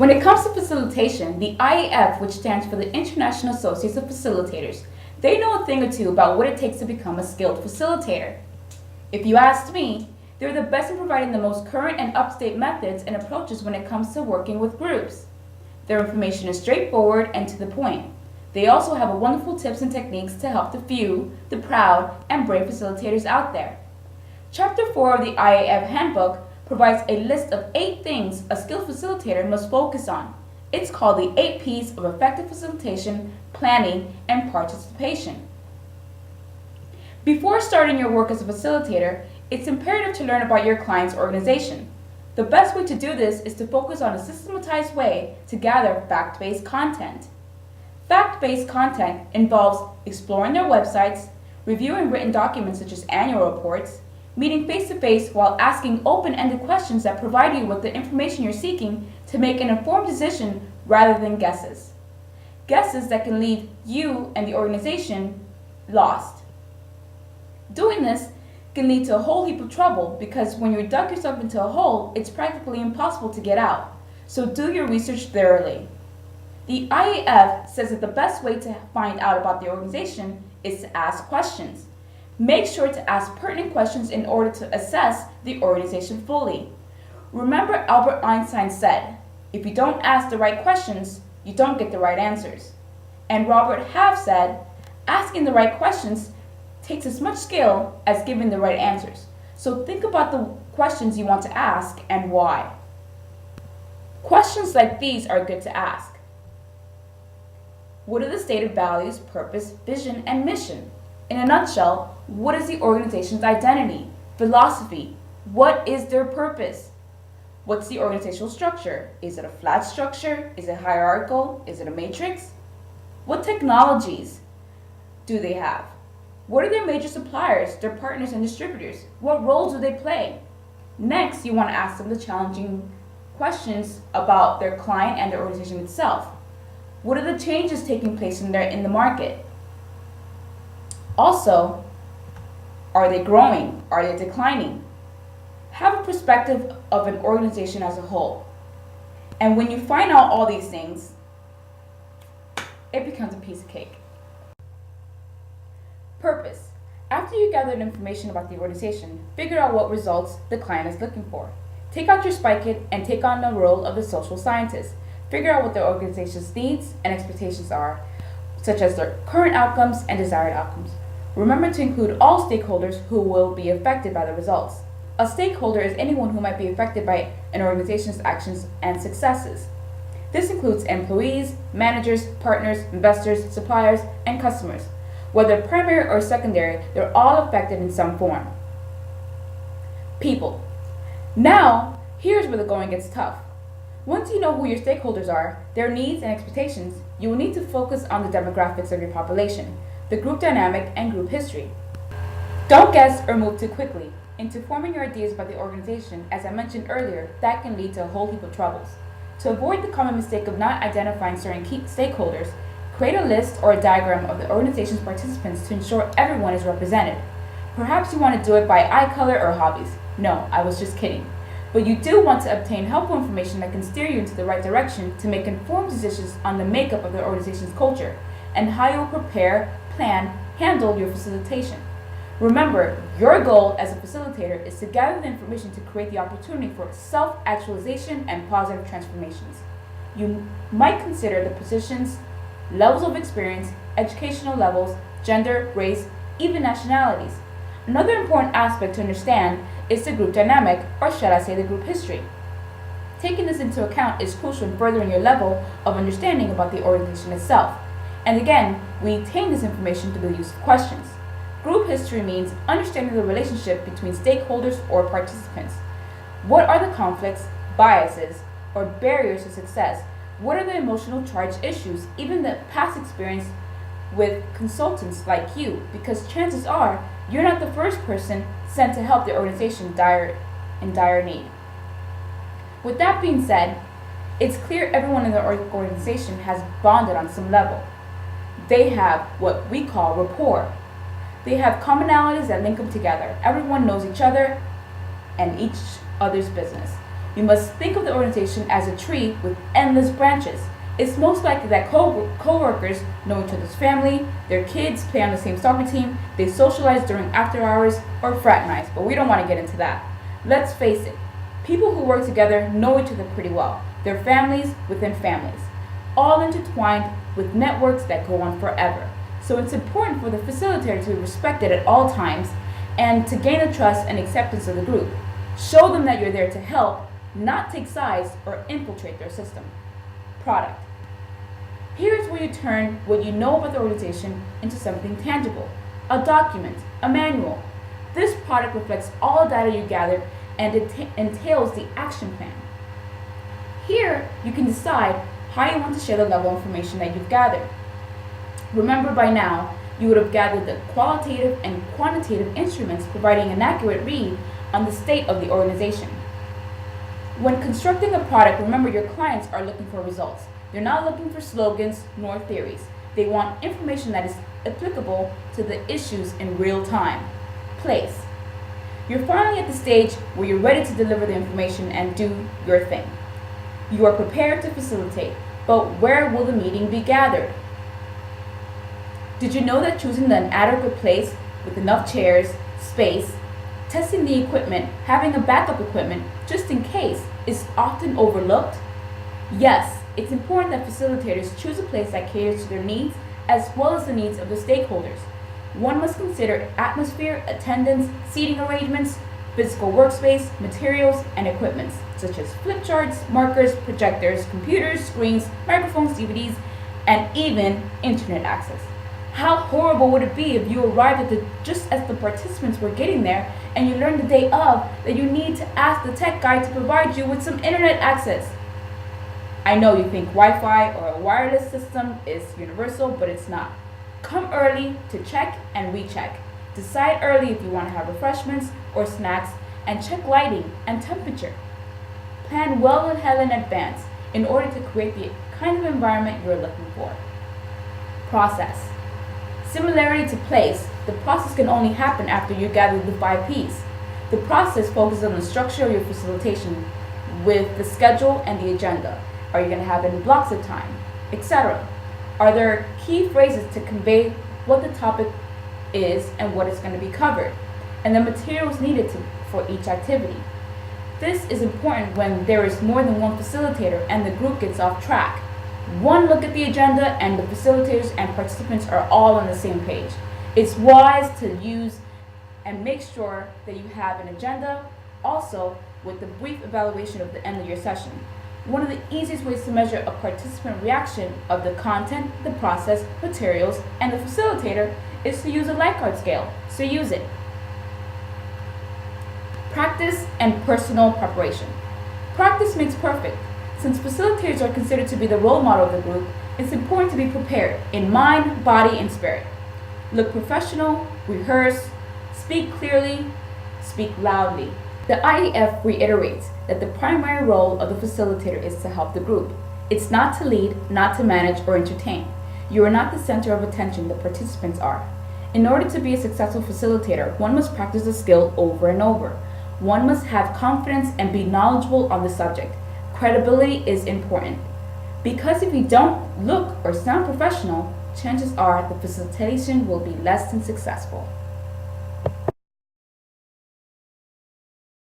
When it comes to facilitation, the IAF, which stands for the International Associates of Facilitators, they know a thing or two about what it takes to become a skilled facilitator. If you asked me, they're the best in providing the most current and up-to-date methods and approaches when it comes to working with groups. Their information is straightforward and to the point. They also have wonderful tips and techniques to help the few, the proud, and brave facilitators out there. Chapter 4 of the IAF Handbook provides a list of 8 things a skilled facilitator must focus on. It's called the 8 P's of effective facilitation, planning, and participation. Before starting your work as a facilitator, it's imperative to learn about your client's organization. The best way to do this is to focus on a systematized way to gather fact-based content. Fact-based content involves exploring their websites, reviewing written documents such as annual reports, meeting face-to-face while asking open-ended questions that provide you with the information you're seeking to make an informed decision rather than guesses. Guesses that can leave you and the organization lost. Doing this can lead to a whole heap of trouble because when you dug yourself into a hole, it's practically impossible to get out. So do your research thoroughly. The IAF says that the best way to find out about the organization is to ask questions. Make sure to ask pertinent questions in order to assess the organization fully. Remember, Albert Einstein said, if you don't ask the right questions, you don't get the right answers. And Robert Half said, asking the right questions takes as much skill as giving the right answers. So think about the questions you want to ask and why. Questions like these are good to ask. What are the stated values, purpose, vision, and mission? In a nutshell, what is the organization's identity, philosophy? What is their purpose? What's the organizational structure? Is it a flat structure? Is it hierarchical? Is it a matrix? What technologies do they have? What are their major suppliers, their partners and distributors? What roles do they play? Next, you want to ask them the challenging questions about their client and the organization itself. What are the changes taking place in the market? Also, are they growing? Are they declining? Have a perspective of an organization as a whole. And when you find out all these things, it becomes a piece of cake. Purpose. After you gathered information about the organization, figure out what results the client is looking for. Take out your spike kit and take on the role of the social scientist. Figure out what the organization's needs and expectations are, such as their current outcomes and desired outcomes. Remember to include all stakeholders who will be affected by the results. A stakeholder is anyone who might be affected by an organization's actions and successes. This includes employees, managers, partners, investors, suppliers, and customers. Whether primary or secondary, they're all affected in some form. People. Now, here's where the going gets tough. Once you know who your stakeholders are, their needs and expectations, you will need to focus on the demographics of your population, the group dynamic, and group history. Don't guess or move too quickly into forming your ideas about the organization. As I mentioned earlier, that can lead to a whole heap of troubles. To avoid the common mistake of not identifying certain key stakeholders, create a list or a diagram of the organization's participants to ensure everyone is represented. Perhaps you want to do it by eye color or hobbies. No, I was just kidding. But you do want to obtain helpful information that can steer you into the right direction to make informed decisions on the makeup of the organization's culture and how you will prepare, plan, handle your facilitation. Remember, your goal as a facilitator is to gather the information to create the opportunity for self-actualization and positive transformations. You might consider the positions, levels of experience, educational levels, gender, race, even nationalities. Another important aspect to understand is the group dynamic, or shall I say the group history. Taking this into account is crucial in furthering your level of understanding about the organization itself. And again, we attain this information through the use of questions. Group history means understanding the relationship between stakeholders or participants. What are the conflicts, biases, or barriers to success? What are the emotional charge issues, even the past experience with consultants like you? Because chances are, you're not the first person sent to help the organization in dire need. With that being said, it's clear everyone in the organization has bonded on some level. They have what we call rapport. They have commonalities that link them together. Everyone knows each other and each other's business. We must think of the organization as a tree with endless branches. It's most likely that co-workers know each other's family, their kids play on the same soccer team, they socialize during after hours, or fraternize, but we don't want to get into that. Let's face it, people who work together know each other pretty well, their families within families, all intertwined with networks that go on forever. So it's important for the facilitator to be respected at all times and to gain the trust and acceptance of the group. Show them that you're there to help, not take sides or infiltrate their system. Product. Here's where you turn what you know about the organization into something tangible, a document, a manual. This product reflects all the data you gathered and it entails the action plan. Here, you can decide how you want to share the level of information that you've gathered. Remember, by now, you would have gathered the qualitative and quantitative instruments providing an accurate read on the state of the organization. When constructing a product, remember your clients are looking for results. They're not looking for slogans nor theories. They want information that is applicable to the issues in real time. Place. You're finally at the stage where you're ready to deliver the information and do your thing. You are prepared to facilitate, but where will the meeting be gathered? Did you know that choosing an adequate place with enough chairs, space, testing the equipment, having a backup equipment just in case is often overlooked? Yes, it's important that facilitators choose a place that caters to their needs as well as the needs of the stakeholders. One must consider atmosphere, attendance, seating arrangements, physical workspace, materials, and equipment, such as flip charts, markers, projectors, computers, screens, microphones, DVDs, and even internet access. How horrible would it be if you arrived just as the participants were getting there and you learned the day of that you need to ask the tech guy to provide you with some internet access? I know you think Wi-Fi or a wireless system is universal, but it's not. Come early to check and recheck. Decide early if you want to have refreshments or snacks, and check lighting and temperature. Plan well ahead in advance in order to create the kind of environment you're looking for. Process. Similarly to place, the process can only happen after you gather the 5 Ps. The process focuses on the structure of your facilitation with the schedule and the agenda. Are you going to have it in blocks of time, etc.? Are there key phrases to convey what the topic is and what is going to be covered, and the materials needed for each activity? This is important when there is more than one facilitator and the group gets off track. One look at the agenda and the facilitators and participants are all on the same page. It's wise to use and make sure that you have an agenda also with the brief evaluation of the end of your session. One of the easiest ways to measure a participant reaction of the content, the process, materials, and the facilitator is to use a Likert scale, so use it. Practice and personal preparation. Practice makes perfect. Since facilitators are considered to be the role model of the group, it's important to be prepared in mind, body, and spirit. Look professional, rehearse, speak clearly, speak loudly. The IEF reiterates that the primary role of the facilitator is to help the group. It's not to lead, not to manage or entertain. You are not the center of attention, the participants are. In order to be a successful facilitator, one must practice the skill over and over. One must have confidence and be knowledgeable on the subject. Credibility is important. Because if you don't look or sound professional, chances are the facilitation will be less than successful.